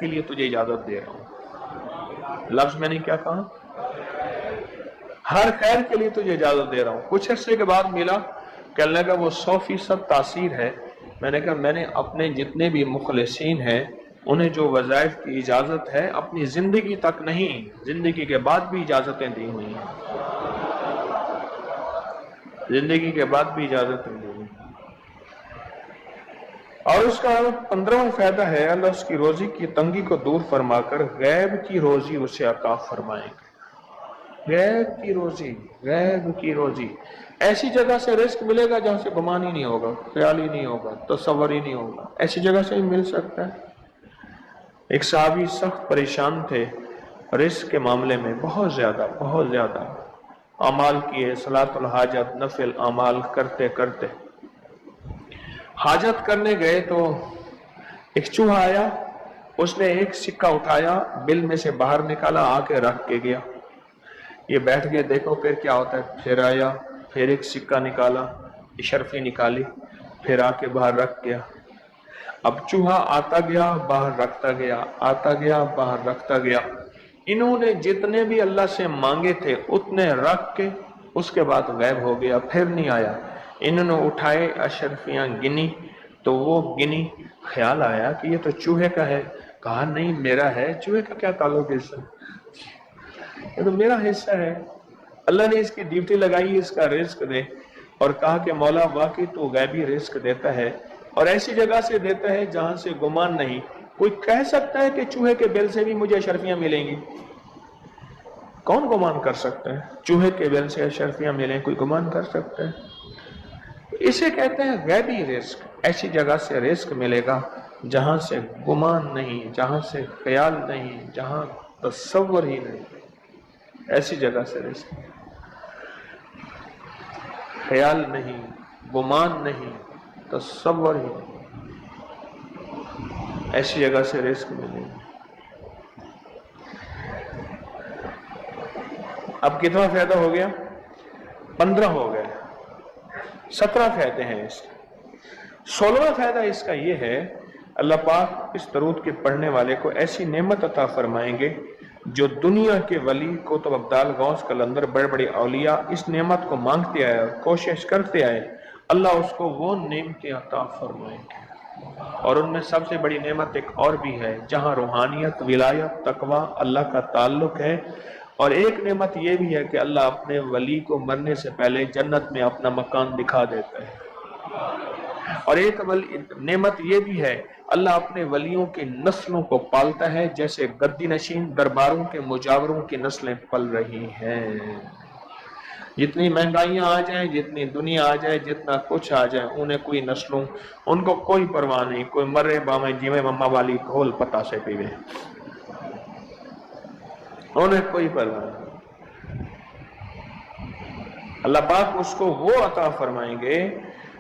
کے لیے تجھے اجازت دے رہا ہوں. لفظ میں نے کیا کہا؟ ہر خیر کے لیے تجھے اجازت دے رہا ہوں. کچھ عرصے کے بعد ملا، کہنے لگا وہ 100% تاثیر ہے. میں نے کہا میں نے اپنے جتنے بھی مخلصین ہیں انہیں جو وظائف کی اجازت ہے اپنی زندگی تک نہیں، زندگی کے بعد بھی اجازتیں دی ہوئی ہیں، زندگی کے بعد بھی اجازتیں دی ہوئی ہیں. اور اس کا 15واں فائدہ ہے، اللہ اس کی روزی کی تنگی کو دور فرما کر غیب کی روزی اسے عطا فرمائیں گے. غیب کی روزی، غیب کی روزی، ایسی جگہ سے رزق ملے گا جہاں سے گمان ہی نہیں ہوگا، خیال ہی نہیں ہوگا، تصور ہی نہیں ہوگا. ایسی جگہ سے ہی مل سکتا ہے. ایک صحابی سخت پریشان تھے رزق کے معاملے میں، بہت زیادہ اعمال کیے، صلاۃ الحاجت، نفل اعمال کرتے کرتے حاجت کرنے گئے تو ایک چوہا آیا، اس نے ایک سکہ اٹھایا، بل میں سے باہر نکالا، آ کے رکھ کے گیا. یہ بیٹھ گئے دیکھو پھر کیا ہوتا ہے. پھر آیا، پھر ایک سکہ نکالا، اشرفی نکالی، پھر آ کے باہر رکھ گیا. اب چوہا آتا گیا باہر رکھتا گیا، آتا گیا باہر رکھتا گیا. انہوں نے جتنے بھی اللہ سے مانگے تھے اتنے رکھ کے اس کے بعد غائب ہو گیا، پھر نہیں آیا. انہوں نے اٹھائے، اشرفیاں گنی تو وہ گنی، خیال آیا کہ یہ تو چوہے کا ہے. کہا نہیں میرا ہے، چوہے کا کیا تعلق ہے اس سے، یہ تو میرا حصہ ہے. اللہ نے اس کی ڈیوٹی لگائی اس کا رزق دے، اور کہا کہ مولا واقعی تو غیبی رزق دیتا ہے اور ایسی جگہ سے دیتا ہے جہاں سے گمان نہیں. کوئی کہہ سکتا ہے کہ چوہے کے بل سے بھی مجھے اشرفیاں ملیں گی؟ کون گمان کر سکتا ہے چوہے کے بل سے اشرفیاں ملیں؟ کوئی گمان کر سکتا ہے؟ اسے کہتے ہیں غیبی رزق. ایسی جگہ سے رزق ملے گا جہاں سے گمان نہیں، جہاں سے خیال نہیں، جہاں تصور ہی نہیں. ایسی جگہ سے رزق، خیال نہیں، گمان نہیں، تصور ہی نہیں، ایسی جگہ سے رزق ملے گا. اب کتنا فائدہ ہو گیا؟ 15 ہو گئے. 17 فائدے ہیں اس کے. 16واں فائدہ اس کا یہ ہے، اللہ پاک اس درود کے پڑھنے والے کو ایسی نعمت عطا فرمائیں گے جو دنیا کے ولی قطب ابدال غوث قلندر بڑے بڑے اولیاء اس نعمت کو مانگتے آئے اور کوشش کرتے آئے، اللہ اس کو وہ نعمتیں عطا فرمائیں گے. اور ان میں سب سے بڑی نعمت ایک اور بھی ہے جہاں روحانیت، ولایت، تقوی، اللہ کا تعلق ہے. اور ایک نعمت یہ بھی ہے کہ اللہ اپنے ولی کو مرنے سے پہلے جنت میں اپنا مکان دکھا دیتا ہے. اور ایک نعمت یہ بھی ہے، اللہ اپنے ولیوں کی نسلوں کو پالتا ہے جیسے گدی نشین درباروں کے مجاوروں کی نسلیں پل رہی ہیں. جتنی مہنگائیاں آ جائیں، جتنی دنیا آ جائے، جتنا کچھ آ جائے، انہیں کوئی نسلوں، ان کو کوئی پرواہ نہیں. کوئی مرے بامے جیوے مما والی گھول پتا سے پیوے، انہیں کوئی پرواہ نہیں. اللہ پاک اس کو وہ عطا فرمائیں گے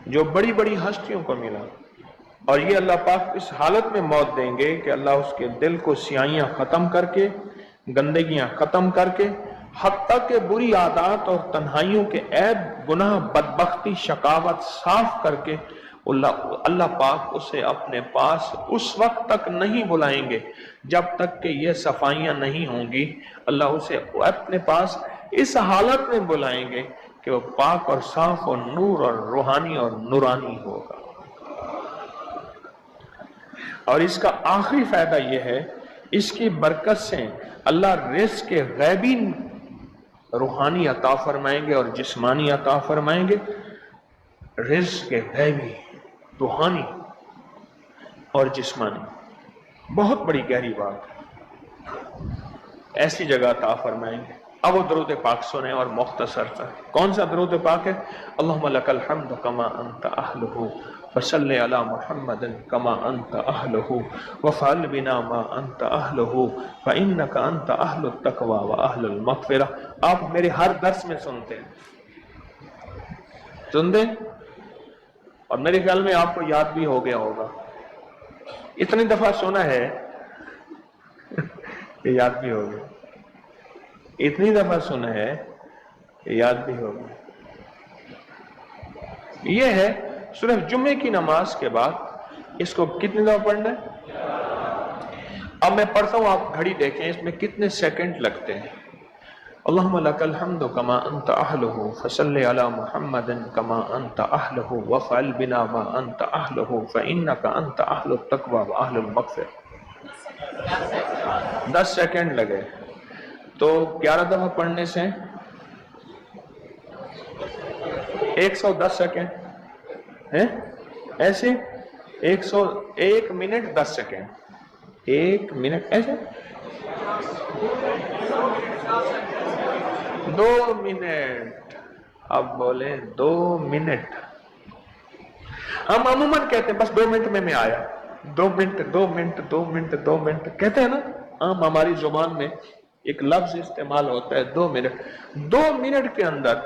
جو بڑی بڑی ہستیوں کو ملا. اور یہ اللہ پاک اس حالت میں موت دیں گے کہ اللہ اس کے دل کو سیاہیاں ختم کر کے، گندگیاں ختم کر کے، حتیٰ کہ بری عادات اور تنہائیوں کے عیب، گناہ، بدبختی، شقاوت صاف کر کے اللہ پاک اسے اپنے پاس اس وقت تک نہیں بلائیں گے جب تک کہ یہ صفائیاں نہیں ہوں گی. اللہ اسے اپنے پاس اس حالت میں بلائیں گے کہ وہ پاک اور صاف اور نور اور روحانی اور نورانی ہوگا. اور اس کا آخری فائدہ یہ ہے، اس کی برکت سے اللہ رزق کے غیبی روحانی عطا فرمائیں گے اور جسمانی عطا فرمائیں گے. رزق کے غیبی، روحانی اور جسمانی، بہت بڑی گہری بات ہے. ایسی جگہ عطا فرمائیں گے. اب وہ درود پاک سنیں اور مختصر تھا. کون سا درود پاک ہے؟ اللہم لک الحمد کما انت اہلہ وصلی علی محمد کما انت اہلہ وفعل بنا ما انت اہلہ فانک انت اہل التقوی واہل المغفرہ. آپ میرے ہر درس میں سنتے اور میرے خیال میں آپ کو یاد بھی ہو گیا ہوگا. اتنی دفعہ سنا ہے کہ یاد بھی ہو گیا، اتنی دفعہ سنا ہے کہ یاد بھی ہو گیا. یہ ہے صرف جمعے کی نماز کے بعد اس کو کتنی دفعہ پڑھنا ہے؟ اب میں پڑھتا ہوں، آپ گھڑی دیکھیں اس میں کتنے سیکنڈ لگتے ہیں. اللہم لک الحمد کما انت اہلہ فصلی علی محمد کما انت اہلہ وفعل بنا ما انت اہلہ فانک انت اہل التقوی واہل المغفرہ. 10 سیکنڈ لگے تو 11 دفعہ پڑھنے سے 110 سیکنڈ ہے ایسے 1 منٹ 10 سیکنڈ 1 منٹ ایسے 2 منٹ. اب بولیں 2 منٹ. ہم عموماً کہتے ہیں بس 2 منٹ میں آیا. 2 منٹ 2 منٹ 2 منٹ 2 منٹ کہتے ہیں نا. عام ہماری زبان میں ایک لفظ استعمال ہوتا ہے 2 منٹ. 2 منٹ کے اندر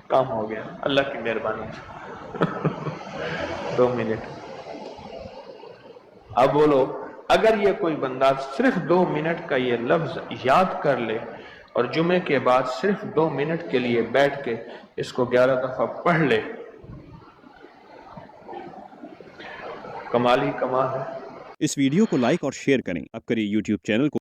کام ہو گیا اللہ کی مہربانی سے. 2 منٹ. اب بولو اگر یہ کوئی بندہ صرف 2 منٹ کا یہ لفظ یاد کر لے اور جمعے کے بعد صرف 2 منٹ کے لیے بیٹھ کے اس کو 11 دفعہ پڑھ لے، کمال ہی کمال ہے. اس ویڈیو کو لائک اور شیئر کریں. اب کریے یوٹیوب چینل کو